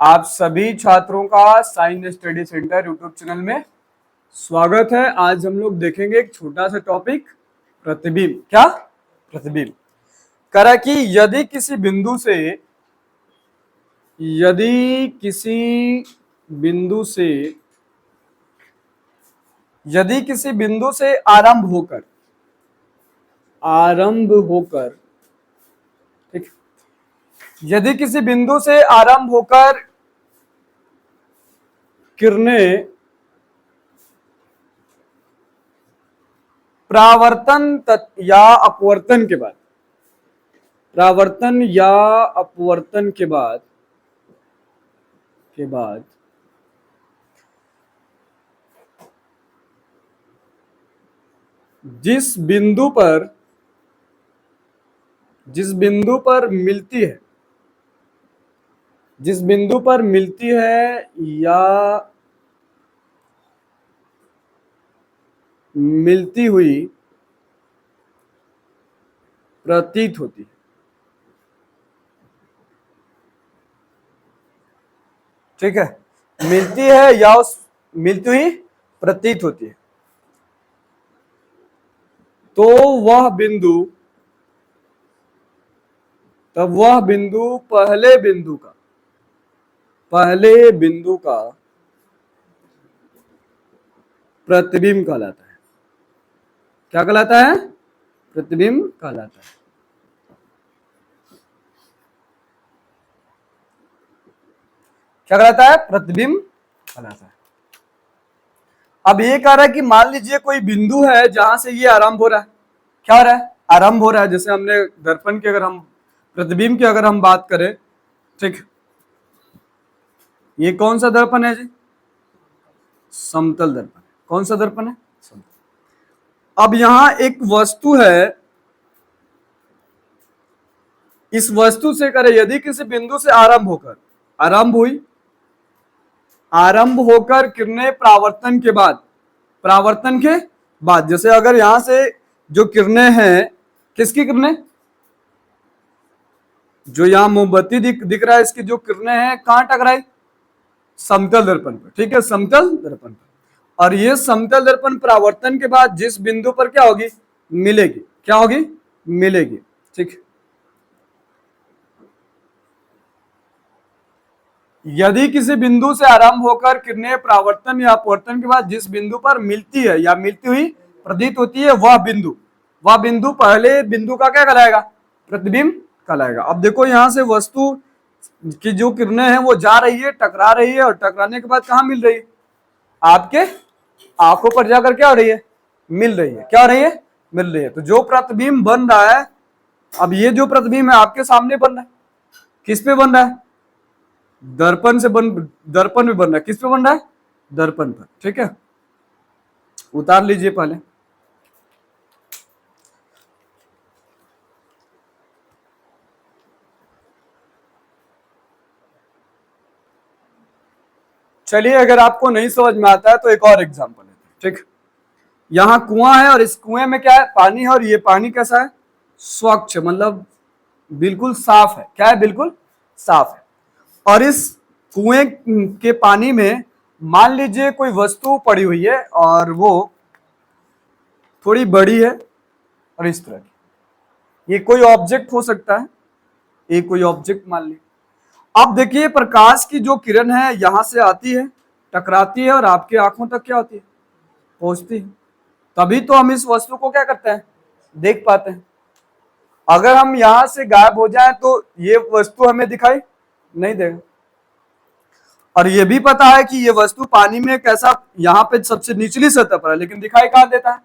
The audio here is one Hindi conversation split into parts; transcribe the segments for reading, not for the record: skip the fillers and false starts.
आप सभी छात्रों का science study centre YouTube channel में स्वागत है। आज हम लोग देखेंगे एक छोटा सा टॉपिक, प्रतिबिंब। क्या? प्रतिबिंब। कह रहा है कि यदि किसी बिंदु से आरंभ होकर ठीक, यदि किसी बिंदु से आरंभ होकर किरणें परावर्तन या अपवर्तन के बाद जिस बिंदु पर मिलती है या मिलती हुई प्रतीत होती है, ठीक है, मिलती है या उस मिलती हुई प्रतीत होती है, तो वह बिंदु पहले बिंदु का प्रतिबिंब कहलाता है। क्या कहलाता है? प्रतिबिंब कहलाता है। क्या कहलाता है? प्रतिबिंब कहलाता है। अब ये कह रहा है कि मान लीजिए कोई बिंदु है जहां से ये आरंभ हो रहा है। क्या हो रहा है? आरंभ हो रहा है। जैसे हमने दर्पण की अगर हम प्रतिबिंब की अगर हम बात करें, ठीक, ये कौन सा दर्पण है जी? समतल दर्पण। कौन सा दर्पण है? समतल। अब यहां एक वस्तु है, इस वस्तु से करें यदि किसी बिंदु से आरंभ होकर किरणें परावर्तन के बाद जैसे अगर यहां से जो किरणें हैं, किसकी किरणें? जो यहां मोमबत्ती दिख रहा है, इसकी जो किरणें हैं कहां टकराई? समतल दर्पण पर। ठीक है, समतल दर्पण पर। और ये समतल दर्पण परावर्तन के बाद जिस बिंदु पर क्या होगी? मिलेगी। क्या होगी? मिलेगी। ठीक, यदि किसी बिंदु से आरंभ होकर किरणें परावर्तन या अपवर्तन के बाद जिस बिंदु पर मिलती है या मिलती हुई प्रतीत होती है, वह बिंदु पहले बिंदु का क्या कहलाएगा? प्रतिबिंब कहलाएगा। अब देखो यहां से वस्तु की जो किरणें हैं वो जा रही है, टकरा रही है, और टकराने के बाद कहां मिल रही है? आपके आंखों पर जाकर क्या हो रही है? मिल रही है। क्या हो रही है? मिल रही है। तो जो प्रतिबिंब बन रहा है, अब ये जो प्रतिबिंब है आपके सामने बन रहा है, किस पे बन रहा है? दर्पण में बन रहा है। किस पे बन रहा है? दर्पण पर। ठीक है, उतार लीजिए पहले। चलिए, अगर आपको नहीं समझ में आता है तो एक और एग्जांपल है। ठीक, यहां कुआं है और इस कुएं में क्या है? पानी है। और ये पानी कैसा है? स्वच्छ, मतलब बिल्कुल साफ है। क्या है? बिल्कुल साफ है। और इस कुएं के पानी में मान लीजिए कोई वस्तु पड़ी हुई है और वो थोड़ी बड़ी है और इस तरह की। ये कोई ऑब्जेक्ट हो सकता है, ये कोई ऑब्जेक्ट मान ली। अब देखिए प्रकाश की जो किरण है यहां से आती है, टकराती है और आपकी आंखों तक क्या होती है? पहुंचती है। तभी तो हम इस वस्तु को क्या करते हैं? देख पाते हैं। अगर हम यहां से गायब हो जाएं तो ये वस्तु हमें दिखाई नहीं देगा। और ये भी पता है कि ये वस्तु पानी में कैसा, यहाँ पे सबसे निचली सतह पर है, लेकिन दिखाई कहां देता है?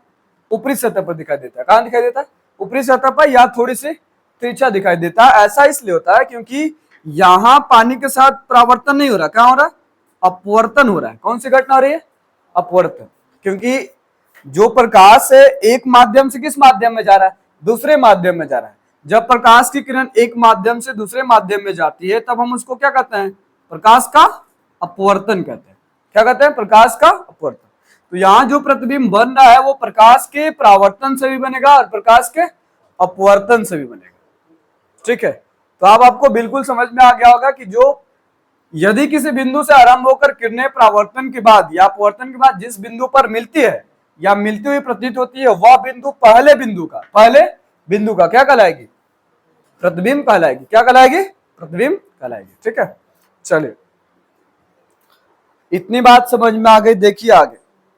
ऊपरी सतह पर दिखाई देता है। कहां दिखाई देता है? ऊपरी सतह पर, या थोड़ी सी तिरछा दिखाई देता है। ऐसा इसलिए होता है क्योंकि यहां पानी के साथ परावर्तन नहीं हो रहा। क्या हो रहा है? अपवर्तन हो रहा है। कौन सी घटना हो रही है? अपवर्तन। क्योंकि जो प्रकाश है एक माध्यम से किस माध्यम में जा रहा है? दूसरे माध्यम में जा रहा है। जब प्रकाश की किरण एक माध्यम से दूसरे माध्यम में जाती है तब हम उसको क्या कहते हैं? प्रकाश का अपवर्तन कहते हैं। क्या कहते हैं? प्रकाश का अपवर्तन। तो यहां जो प्रतिबिंब बन रहा है वो प्रकाश के परावर्तन से भी बनेगा और प्रकाश के अपवर्तन से भी बनेगा। ठीक है, तो अब आपको बिल्कुल समझ में आ गया होगा कि जो यदि किसी बिंदु से आरंभ होकर किरणें परावर्तन के बाद या अपवर्तन के बाद जिस बिंदु पर मिलती है या मिलती हुई प्रतीत होती है, वह बिंदु पहले बिंदु का क्या कहलाएगी? प्रतिबिंब कहलाएगी। क्या कहलाएगी? प्रतिबिंब कहलाएगी। ठीक है, चलिए इतनी बात समझ में आ गई। देखिए आगे,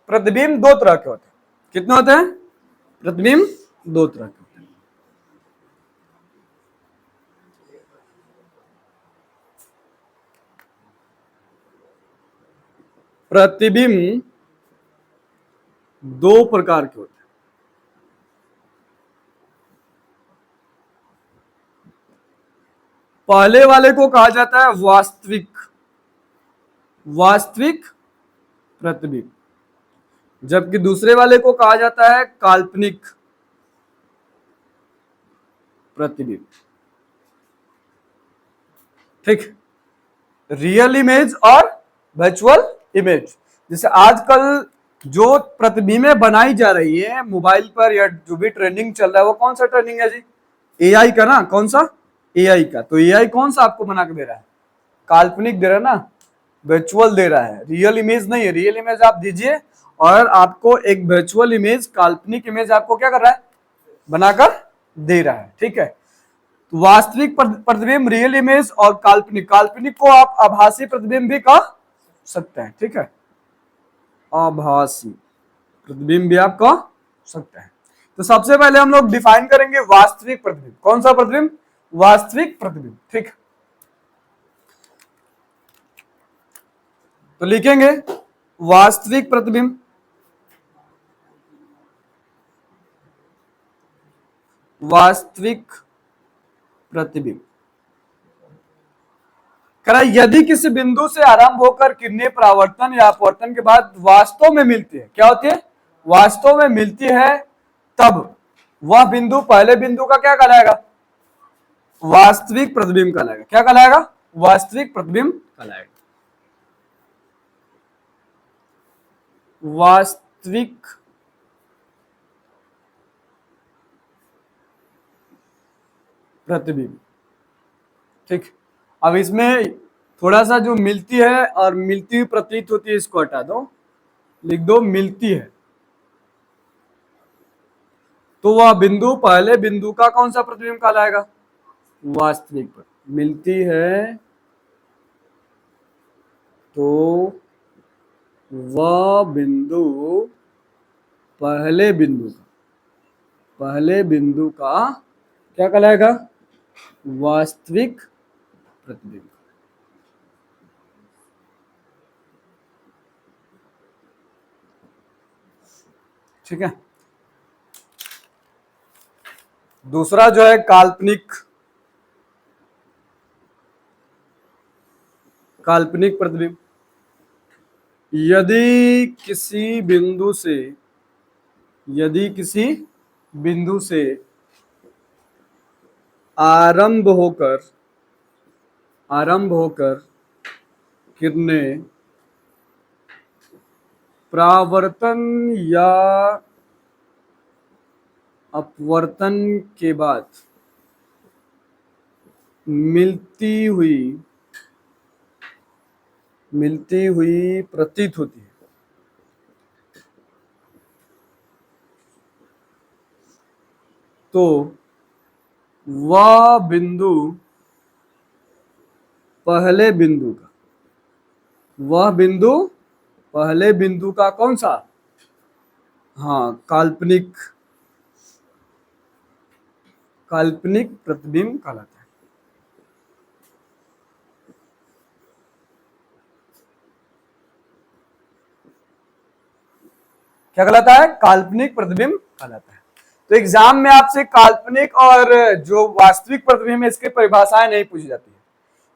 प्रतिबिंब दो तरह के होते हैं। कितने होते हैं? प्रतिबिंब दो तरह के होते हैं। प्रतिबिंब दो प्रकार के होते हैं। पहले वाले को कहा जाता है वास्तविक प्रतिबिंब, जबकि दूसरे वाले को कहा जाता है काल्पनिक प्रतिबिंब। ठीक, रियल इमेज और वर्चुअल इमेज। जैसे आजकल जो प्रतिबिंबें बनाई जा रही है मोबाइल पर या जो भी ट्रेंडिंग चल रहा है, वो कौन सा ट्रेंडिंग है जी? एआई का ना। कौन सा? एआई का। तो एआई कौन सा आपको बना के दे रहा है? काल्पनिक दे रहा है ना, वर्चुअल दे रहा है, रियल इमेज नहीं है। रियल इमेज आप दीजिए और आपको एक वर्चुअल इमेज, काल्पनिक इमेज आपको क्या कर रहा है? बनाकर दे रहा है। ठीक है, तो वास्तविक प्रतिबिंब, रियल इमेज और काल्पनिक को आप आभासी प्रतिबिंब भी कह सकते हैं। ठीक है, आभासी प्रतिबिंब भी आप कह सकते हैं। तो सबसे पहले हम लोग डिफाइन करेंगे वास्तविक प्रतिबिंब। कौन सा प्रतिबिंब? वास्तविक प्रतिबिंब। ठीक, तो लिखेंगे वास्तविक प्रतिबिंब करा यदि किसी बिंदु से आरंभ होकर किरणें परावर्तन या अपवर्तन के बाद वास्तव में मिलती है। क्या होती है? वास्तव में मिलती है, तब वह बिंदु पहले बिंदु का क्या कहलाएगा? वास्तविक प्रतिबिंब कहलाएगा। क्या कहलाएगा? वास्तविक प्रतिबिंब कहलाएगा। वास्तविक प्रतिबिंब। ठीक, अब इसमें थोड़ा सा जो मिलती है और मिलती हुई प्रतीत होती है, इसको हटा दो, लिख दो मिलती है। तो वह बिंदु पहले बिंदु का कौन सा प्रतिबिंब कहलाएगा? वास्तविक। मिलती है तो वह बिंदु पहले बिंदु का क्या कहलाएगा? वास्तविक प्रतिबिंब। ठीक है, दूसरा जो है काल्पनिक प्रतिबिंब। यदि किसी बिंदु से आरंभ होकर किरणें परावर्तन या अपवर्तन के बाद मिलती हुई प्रतीत होती है, तो वह बिंदु पहले बिंदु का कौन सा? हाँ, काल्पनिक प्रतिबिंब कहलाता है। क्या कहलाता है? काल्पनिक प्रतिबिंब कहलाता है। तो एग्जाम में आपसे काल्पनिक और जो वास्तविक प्रतिबिंब है, इसके परिभाषाएं नहीं पूछी जाती है।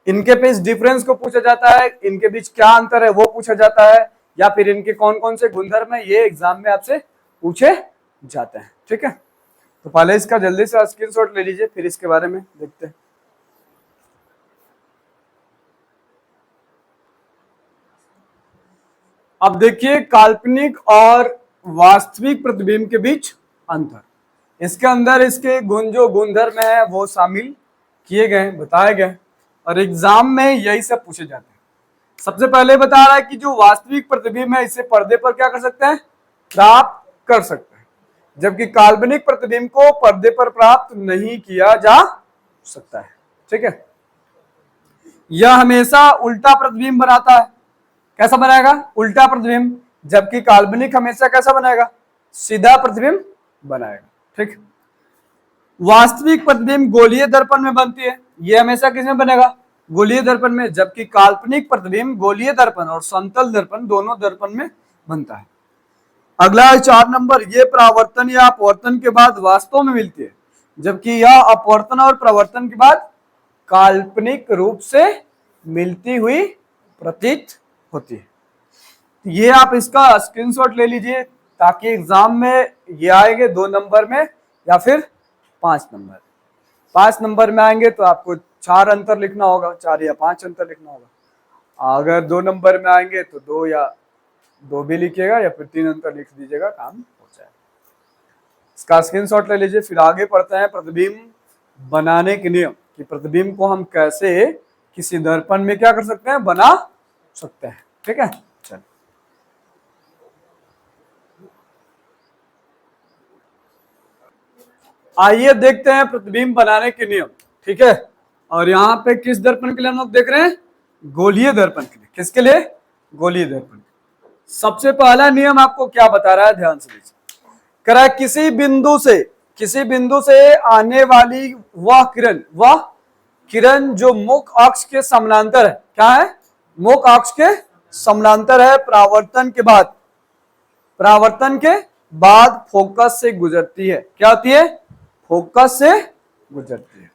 इनके बीच डिफरेंस को पूछा जाता है, इनके बीच क्या अंतर है वो पूछा जाता है, या फिर इनके कौन कौन से गुणधर्म है, ये एग्जाम में आपसे पूछे जाते हैं। ठीक है, तो पहले इसका जल्दी से स्क्रीनशॉट ले लीजिए, फिर इसके बारे में देखते हैं। अब देखिए काल्पनिक और वास्तविक प्रतिबिंब के बीच अंतर। इसके अंदर इसके जो गुणधर्म है वो शामिल किए गए, बताए गए, और एग्जाम में यही सब पूछे जाते हैं। सबसे पहले बता रहा है कि जो वास्तविक प्रतिबिंब है इसे पर्दे पर क्या कर सकते हैं, प्राप्त कर सकते हैं, जबकि काल्पनिक प्रतिबिंब को पर्दे पर प्राप्त नहीं किया जा सकता है। ठीक है, यह हमेशा उल्टा प्रतिबिंब बनाता है। कैसा बनाएगा, उल्टा प्रतिबिंब, जबकि काल्पनिक हमेशा कैसा बनाएगा, सीधा प्रतिबिंब बनाएगा। ठीक, वास्तविक प्रतिबिंब गोलीय दर्पण में बनती है, यह हमेशा किसमें बनेगा, गोलीय दर्पण में, जबकि काल्पनिक प्रतिबिंब गोलीय दर्पण और समतल दर्पण दोनों दर्पण में बनता है। अगला है 4 नंबर, ये परावर्तन या अपवर्तन के बाद वास्तव में मिलती है, जबकि यह अपवर्तन और परावर्तन के बाद काल्पनिक रूप से मिलती हुई प्रतीत होती है। ये आप इसका स्क्रीनशॉट ले लीजिए ताकि एग्जाम में ये आएंगे 2 नंबर में या फिर 5 नंबर। 5 नंबर में आएंगे तो आपको 4 अंतर लिखना होगा, 4 या 5 अंतर लिखना होगा। अगर 2 नंबर में आएंगे तो 2 या 2 भी लिखिएगा या फिर 3 अंतर लिख दीजिएगा, काम हो जाएगा। इसका स्क्रीनशॉट ले लीजिए। फिर आगे पढ़ते हैं प्रतिबिंब बनाने के नियम, कि प्रतिबिंब को हम कैसे किसी दर्पण में क्या कर सकते हैं, बना सकते हैं। ठीक है, चल आइए देखते हैं प्रतिबिंब बनाने के नियम। ठीक है, और यहाँ पे किस दर्पण के लिए हम लोग देख रहे हैं, गोलीय दर्पण के लिए। किसके लिए, गोलीय दर्पण। सबसे पहला नियम आपको क्या बता रहा है, ध्यान से लीजिए। कह रहा है किसी बिंदु से आने वाली वह किरण जो मुख्य अक्ष के समानांतर है, क्या है, मुख्य अक्ष के समानांतर है, परावर्तन के बाद फोकस से गुजरती है। क्या होती है, फोकस से गुजरती है।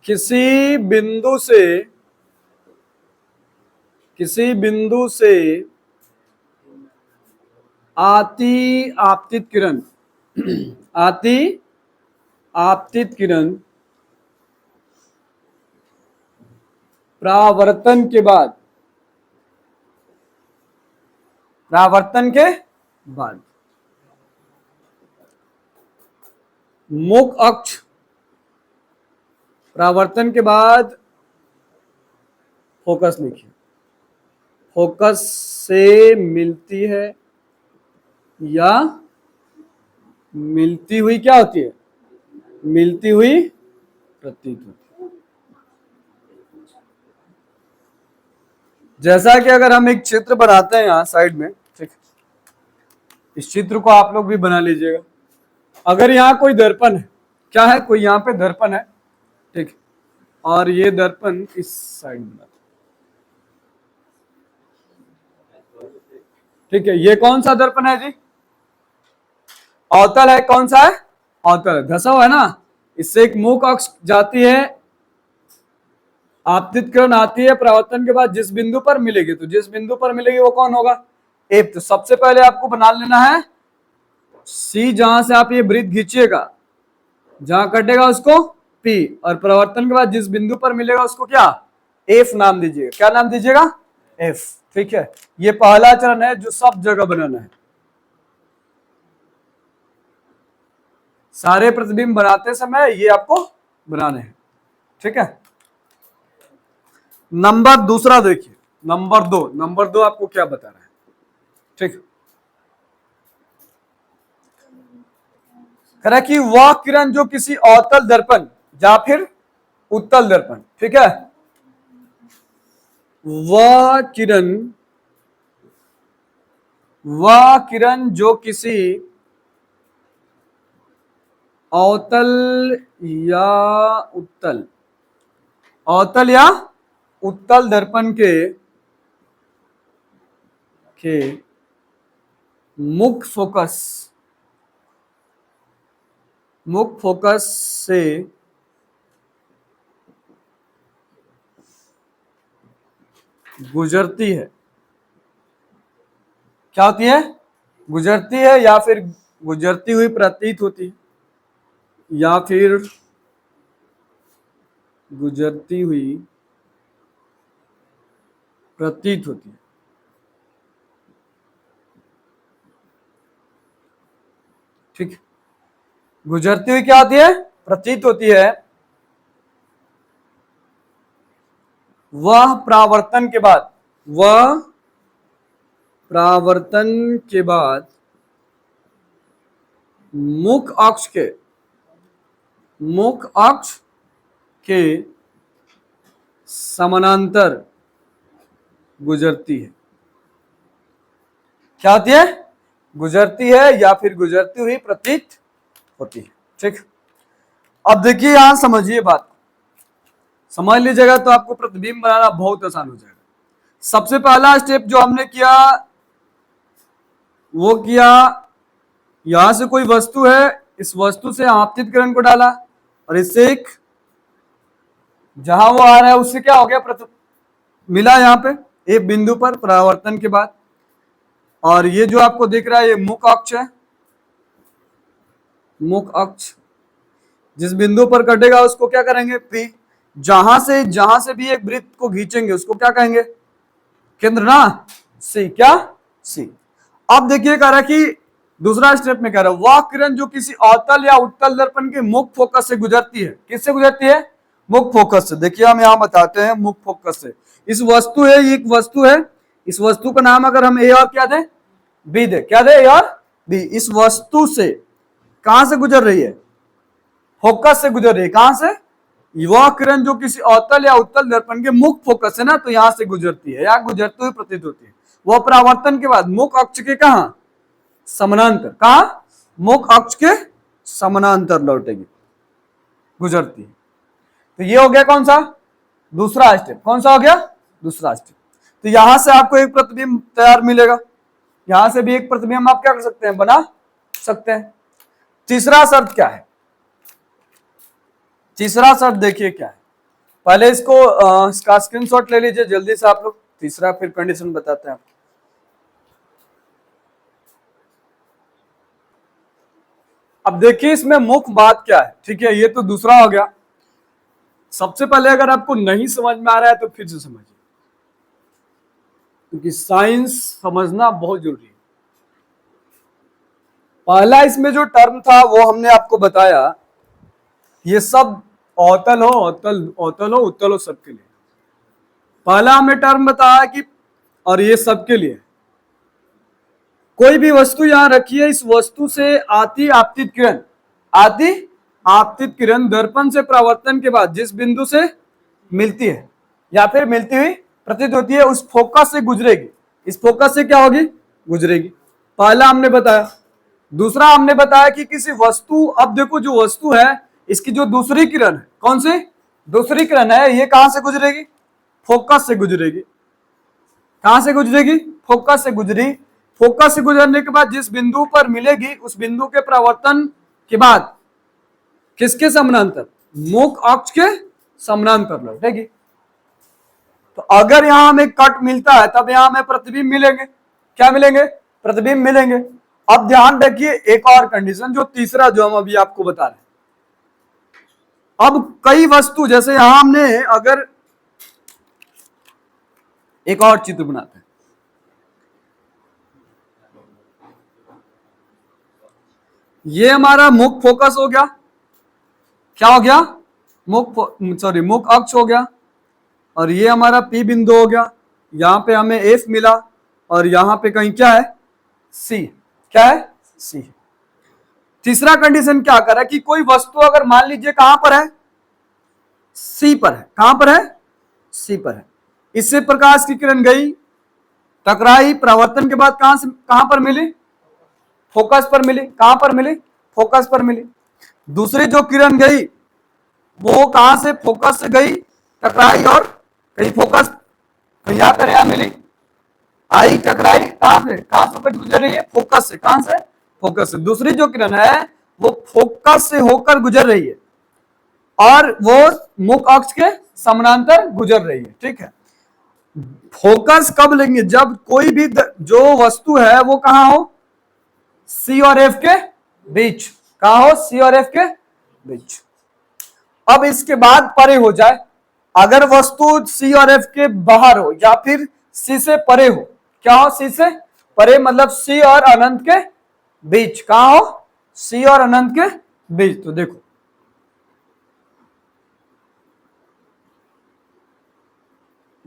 किसी बिंदु से आती आपतित किरण परावर्तन के बाद मुख्य अक्ष, परावर्तन के बाद फोकस लिखिए, फोकस से मिलती है या मिलती हुई क्या होती है, मिलती हुई प्रतीत होती है। जैसा कि अगर हम एक चित्र बनाते हैं यहाँ साइड में, ठीक, इस चित्र को आप लोग भी बना लीजिएगा। अगर यहाँ कोई दर्पण है, क्या है, कोई यहाँ पे दर्पण है, ठीक, और ये दर्पण इस साइड में, ठीक है, ये कौन सा दर्पण है जी, अवतल है। कौन सा है, अवतल है, धसा हुआ है ना। इससे एक मुख्य अक्ष जाती है, आपतित किरण आती है, परावर्तन के बाद जिस बिंदु पर मिलेगी, तो जिस बिंदु पर मिलेगी वो कौन होगा, एफ। तो सबसे पहले आपको बना लेना है सी, जहां से आप ये वृत्त खींचिएगा, जहां कटेगा उसको पी, और परावर्तन के बाद जिस बिंदु पर मिलेगा उसको क्या, एफ नाम दीजिएगा। क्या नाम दीजिएगा, एफ। ठीक है, ये पहला चरण है जो सब जगह बनाना है। सारे प्रतिबिंब बनाते समय ये आपको बनाने हैं। ठीक है, नंबर दूसरा देखिए, नंबर दो आपको क्या बता रहा है। ठीक, कह रहा है कि वह किरण जो किसी अवतल दर्पण या फिर उत्तल दर्पण, ठीक है, वह किरण जो किसी अवतल या उत्तल दर्पण के मुख्य फोकस से गुजरती है। क्या होती है, गुजरती है, या फिर गुजरती हुई प्रतीत होती है, या फिर गुजरती हुई प्रतीत होती है। ठीक, गुजरती हुई क्या होती है, प्रतीत होती है। वह परावर्तन के बाद, वह परावर्तन के बाद मुख अक्ष के समानांतर गुजरती है। क्या होती है? गुजरती है या फिर गुजरती हुई प्रतीत होती है। ठीक, अब देखिए यहां समझिए बात, समझ लीजिएगा तो आपको प्रतिबिंब बनाना बहुत आसान हो जाएगा। सबसे पहला स्टेप जो हमने किया वो किया, यहां से कोई वस्तु है, इस वस्तु से आपतित किरण को डाला और इससे एक, जहां वो आ रहा है उससे क्या हो गया, मिला यहां पे एक बिंदु पर परावर्तन के बाद। और ये जो आपको दिख रहा है ये मुख अक्ष है, मुख अक्ष जिस बिंदु पर कटेगा उसको क्या करेंगे, पी। जहां से भी एक वृत्त को खींचेंगे उसको क्या कहेंगे, केंद्र ना, सी। क्या? सी। अब देखिए कह रहा है कि दूसरा स्टेप में कह रहा है वह किरण जो किसी अवतल या उत्तल दर्पण के मुख फोकस से गुजरती है। किससे गुजरती है? मुख फोकस से। देखिए हम यहां बताते हैं मुख फोकस से। इस वस्तु है, ये एक वस्तु है, इस वस्तु का नाम अगर हम ए और क्या दे, बी दे, क्या दे, ए और बी। इस वस्तु से कहां से गुजर रही है, फोकस से गुजर रही है। कहां से? वह किरण जो किसी अवतल या उत्तल दर्पण के मुख फोकस है ना, तो यहां से गुजरती है या गुजरती हुई प्रतीत होती है। वह परावर्तन के बाद मुख अक्ष के कहां, समानांतर, कहां, मुख अक्ष के समानांतर लौटेगी, गुजरती है। तो ये हो गया कौन सा, दूसरा स्टेप। कौन सा हो गया, दूसरा स्टेप। तो यहां से आपको एक प्रतिबिंब तैयार मिलेगा, यहां से भी एक प्रतिबिंब आप क्या कर सकते हैं, बना सकते हैं। तीसरा शर्त क्या है, तीसरा शर्त देखिए क्या है, पहले इसका स्क्रीनशॉट ले लीजिए जल्दी से आप लोग, तीसरा फिर कंडीशन बताते हैं। अब देखिए इसमें मुख्य बात क्या है, ठीक है, ये तो दूसरा हो गया। सबसे पहले अगर आपको नहीं समझ में आ रहा है तो फिर से समझिए, क्योंकि साइंस समझना बहुत जरूरी है। पहला इसमें जो टर्म था वो हमने आपको बताया, ये सब अवतल हो उत्तल हो सबके लिए। पहला हमने टर्म बताया कि, और ये सबके लिए, कोई भी वस्तु यहां रखी है, इस वस्तु से आती आपतित किरण दर्पण से परावर्तन के बाद जिस बिंदु से मिलती है या फिर मिलती हुई प्रतीत होती है उस फोकस से गुजरेगी। इस फोकस से क्या होगी, गुजरेगी। पहला हमने बताया। दूसरा हमने बताया कि किसी वस्तु, अब देखो जो वस्तु है इसकी जो दूसरी किरण है, कौन सी दूसरी किरण है, ये कहां से गुजरेगी, फोकस से गुजरेगी। कहां से गुजरेगी, फोकस से गुजरी। फोकस से गुजरने के बाद जिस बिंदु पर मिलेगी उस बिंदु के परावर्तन के बाद किसके समानांतर, मुख अक्ष के समानांतर लौटेगी। तो अगर यहां हमें कट मिलता है तब यहां हमें प्रतिबिंब मिलेंगे। क्या मिलेंगे, प्रतिबिंब मिलेंगे। अब ध्यान रखिए एक और कंडीशन, जो तीसरा जो हम अभी आपको बता रहे हैं। अब कई वस्तु, जैसे यहां हमने अगर एक और चित्र बनाते हैं, ये हमारा मुख फोकस हो गया, क्या हो गया, मुख अक्ष हो गया, और ये हमारा पी बिंदु हो गया। यहां पे हमें एफ मिला और यहां पे कहीं क्या है, सी। क्या है, सी। तीसरा कंडीशन क्या कर रहा है कि कोई वस्तु अगर मान लीजिए कहां पर है, सी पर है। कहां पर है, सी पर है। इससे प्रकाश की किरण गई, टकराई, परावर्तन के बाद कहां पर मिली, फोकस पर मिली। कहां पर मिली, फोकस पर मिली। दूसरी जो किरण गई वो कहां से, फोकस से गई, टकराई और कहीं फोकस, कहीं यहां पर यहां मिली, आई, टकराई, कहां से गुजर रही है, फोकस से। कहां से, फोकस से। दूसरी जो किरण है वो फोकस से होकर गुजर रही है और वो मुख अक्ष के समानांतर गुजर रही है। ठीक है, फोकस कब लेंगे, जब कोई भी जो वस्तु है वो कहां हो, सी और एफ के बीच। कहां हो, सी और एफ के बीच। अब इसके बाद परे हो जाए, अगर वस्तु सी और एफ के बाहर हो या फिर सी से परे हो, क्या हो, सी से परे मतलब सी और अनंत के बीच। कहां हो, सी और अनंत के बीच। तो देखो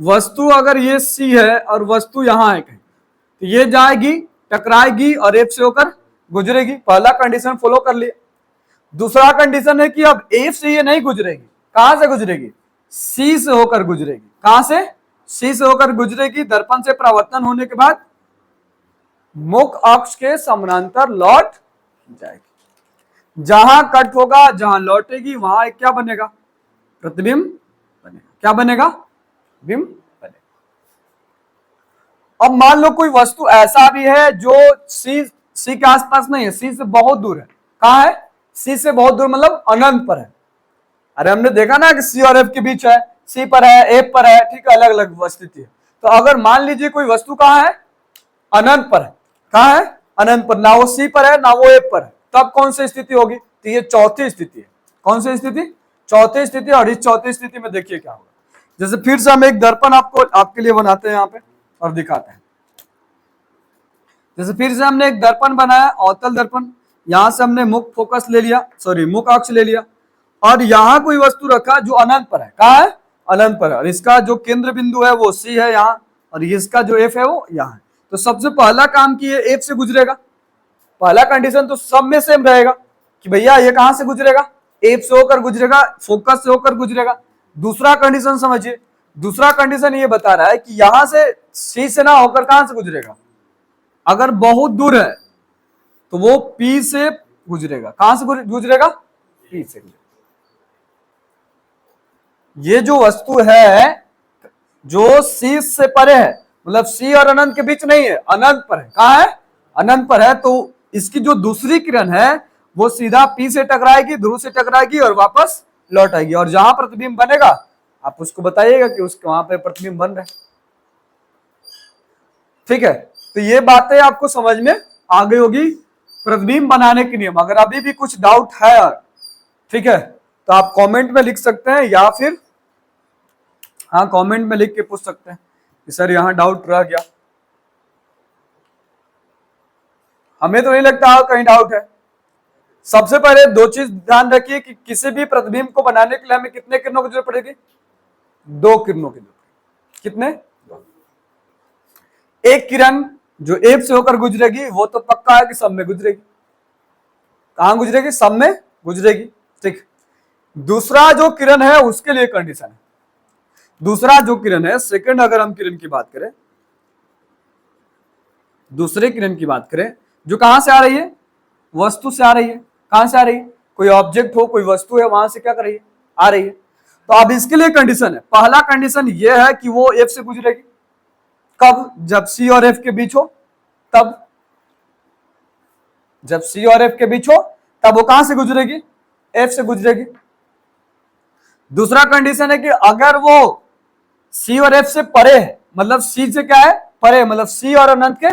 वस्तु अगर ये सी है और वस्तु यहां है कहीं, तो ये जाएगी, टकराएगी और एफ से होकर गुजरेगी। पहला कंडीशन फॉलो कर लिया। दूसरा कंडीशन है कि अब एफ से ये नहीं गुजरेगी, कहां से गुजरेगी? सी से होकर गुजरेगी। कहां से? सी से होकर गुजरेगी। दर्पण से परावर्तन होने के बाद मुख अक्ष के समानांतर लौट जाएगी। जहां कट होगा, जहां लौटेगी, वहां एक क्या बनेगा? प्रतिबिंब बनेगा। क्या बनेगा? बिंब बनेगा। अब मान लो कोई वस्तु ऐसा भी है जो सी के आसपास नहीं है, सी से बहुत दूर है। कहां है? सी से बहुत दूर मतलब अनंत पर है। अरे हमने देखा ना कि सी और एफ के बीच है, सी पर है, एफ पर है, ठीक है, अलग अलग स्थिति है। तो अगर मान लीजिए कोई वस्तु कहां है? अनंत पर है। कहां है? अनंत पर। ना वो सी पर है ना वो एफ पर है, तब कौन सी स्थिति होगी? तो ये चौथी स्थिति है। कौन सी स्थिति? चौथी स्थिति। और इस चौथी स्थिति में देखिए क्या होगा। जैसे फिर से हम एक दर्पण आपके लिए बनाते हैं यहां पे और दिखाते हैं। जैसे फिर से हमने एक दर्पण बनाया, अवतल दर्पण। यहां से हमने मुख फोकस ले लिया, सॉरी मुख अक्ष ले लिया, और यहां कोई वस्तु रखा जो अनंत पर है। कहां है? अनंत पर है। और इसका जो केंद्र बिंदु है वो सी है यहाँ, और इसका जो एफ है वो यहाँ है। तो सबसे पहला काम की एफ से गुजरेगा। पहला कंडीशन तो सब में सेम रहेगा कि भैया ये कहां से गुजरेगा? एफ से होकर गुजरेगा, फोकस से होकर गुजरेगा। दूसरा कंडीशन समझिए। दूसरा कंडीशन ये बता रहा है कि यहां से सी से ना होकर कहां से गुजरेगा? अगर बहुत दूर है तो वो पी से गुजरेगा। कहां से गुजरेगा? पी से गुजरेगा। ये जो वस्तु है जो सी से परे है, मतलब सी और अनंत के बीच नहीं है, अनंत पर है। कहां है? अनंत पर है। तो इसकी जो दूसरी किरण है वो सीधा पी से टकराएगी, ध्रुव से टकराएगी और वापस लौट आएगी। और जहां प्रतिबिंब बनेगा आप उसको बताइएगा कि उसके वहां पे प्रतिबिंब बन रहा है। ठीक है, तो ये बातें आपको समझ में आ गई होगी। प्रतिबिंब बनाने के नियम। अगर अभी भी कुछ डाउट है, ठीक है, तो आप कमेंट में लिख सकते हैं, या फिर हाँ कमेंट में लिख के पूछ सकते हैं कि सर यहां डाउट रह गया। हमें तो नहीं लगता कहीं डाउट है। सबसे पहले दो चीज ध्यान रखिए कि किसी भी प्रतिबिंब को बनाने के लिए हमें कितने किरणों की जरूरत पड़ेगी? 2 किरणों की जरूरत। कितने? 2। एक किरण जो एफ से होकर गुजरेगी वो तो पक्का है कि सब में गुजरेगी। कहां गुजरेगी? सब में गुजरेगी। ठीक। दूसरा जो किरण है उसके लिए कंडीशन है। दूसरा जो किरण है, सेकंड अगर हम किरण की बात करें, दूसरे किरण की बात करें, जो कहां से आ रही है? वस्तु से आ रही है। कहां से आ रही है? कोई ऑब्जेक्ट हो, कोई वस्तु है, वहां से क्या कर रही है? आ रही है। तो अब इसके लिए कंडीशन है। पहला कंडीशन ये है कि वो एफ से गुजरेगी। कब? जब सी और एफ के बीच हो तब। जब सी और एफ के बीच हो तब वो कहां से गुजरेगी? एफ से गुजरेगी। दूसरा कंडीशन है कि अगर वो सी और एफ से परे है, मतलब सी से क्या है? परे, मतलब सी और अनंत के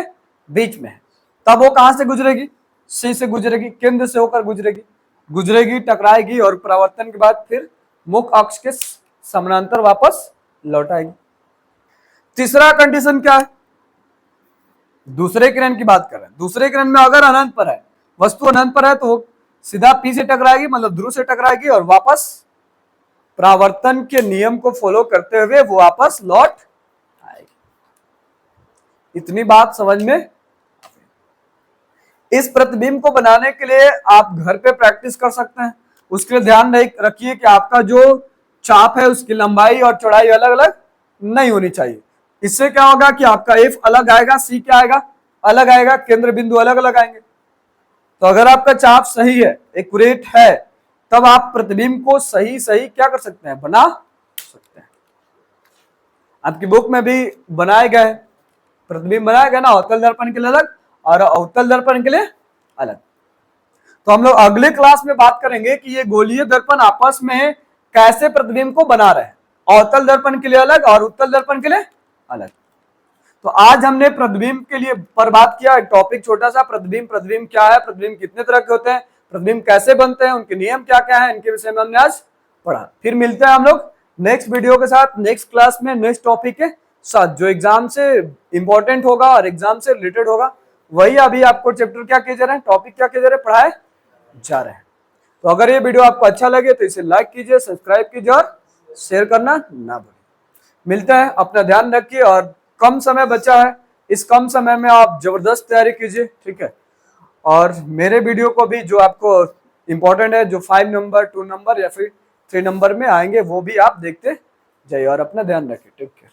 बीच में है, तब वो कहां से गुजरेगी? सी से गुजरेगी, केंद्र से होकर गुजरेगी, टकराएगी और परावर्तन के बाद फिर मुख अक्ष के समानांतर वापस लौट आएगी। तीसरा कंडीशन क्या है? दूसरे किरण की बात कर रहे हैं। दूसरे किरण में अगर अनंत पर है, वस्तु अनंत पर है, तो वो सीधा पी से टकराएगी, मतलब ध्रुव से टकराएगी और वापस परावर्तन के नियम को फॉलो करते हुए वो वापस लौट आएगी। इतनी बात समझ में? इस प्रतिबिंब को बनाने के लिए आप घर पे प्रैक्टिस कर सकते हैं। उसके लिए ध्यान रखिए कि आपका जो चाप है उसकी लंबाई और चौड़ाई अलग अलग नहीं होनी चाहिए। इससे क्या होगा कि आपका एफ अलग आएगा, सी क्या आएगा? अलग आएगा, केंद्र बिंदु अलग अलग आएंगे। तो अगर आपका चाप सही है, एक्यूरेट है, तब आप प्रतिबिंब को सही क्या कर सकते हैं? बना सकते हैं। आपकी बुक में भी बनाए गए प्रतिबिंब बनाया गया ना, अवतल दर्पण के लिए अलग और अवतल दर्पण के लिए अलग। तो हम लोग अगले क्लास में बात करेंगे कि ये गोलीय दर्पण आपस में कैसे प्रतिबिंब को बना रहे हैं, अवतल दर्पण के लिए अलग और उत्तल दर्पण के लिए अलग। तो आज हमने प्रतिबिंब के लिए पर बात किया। टॉपिक छोटा सा, प्रतिबिंब क्या है, प्रतिबिंब कितने तरह के होते हैं, प्रतिबिंब कैसे बनते हैं, उनके नियम क्या क्या है, इनके विषय में हमने आज पढ़ा। फिर मिलते हैं हम लोग नेक्स्ट वीडियो के साथ, नेक्स्ट क्लास में, नेक्स्ट टॉपिक के साथ, जो एग्जाम से इंपॉर्टेंट होगा और एग्जाम से रिलेटेड होगा। वही अभी आपको चैप्टर क्या किए जा रहे हैं, टॉपिक क्या किए जा रहे हैं, पढ़ाए जा रहे हैं। तो अगर ये वीडियो आपको अच्छा लगे तो इसे लाइक कीजिए, सब्सक्राइब कीजिए और शेयर करना ना भूलिए। मिलते हैं, अपना ध्यान रखिए और कम समय बचा है, इस कम समय में आप जबरदस्त तैयारी कीजिए, ठीक है। और मेरे वीडियो को भी जो आपको इंपॉर्टेंट है, जो 5 नंबर, 2 नंबर या फिर 3 नंबर में आएंगे, वो भी आप देखते जाइए और अपना ध्यान रखिए। Take care.